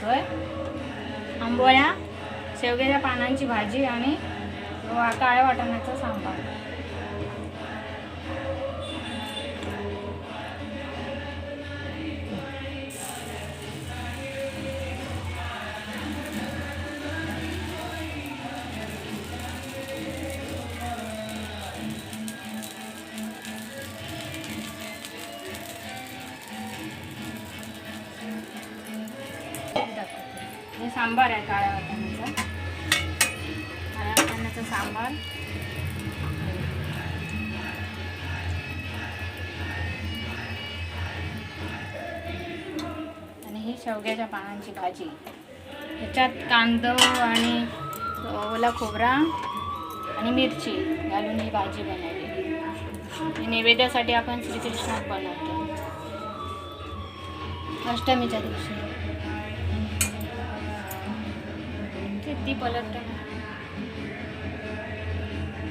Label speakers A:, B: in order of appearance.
A: बनवतोय. आंबोळ्या, शेवग्याच्या पानांची भाजी आणि काळ्या वाटाण्याचा सांबार. हे सांबार आहे काळ्या वाटाण्याचा सांबार. आणि ही शेवग्याच्या पानांची भाजी. ह्याच्यात कांदा आणि ओला खोबरा आणि मिरची घालून ही भाजी बनवली. नैवेद्यासाठी आपण श्रीकृष्णात बनवतो अष्टमीच्या दिवशी. किती पलट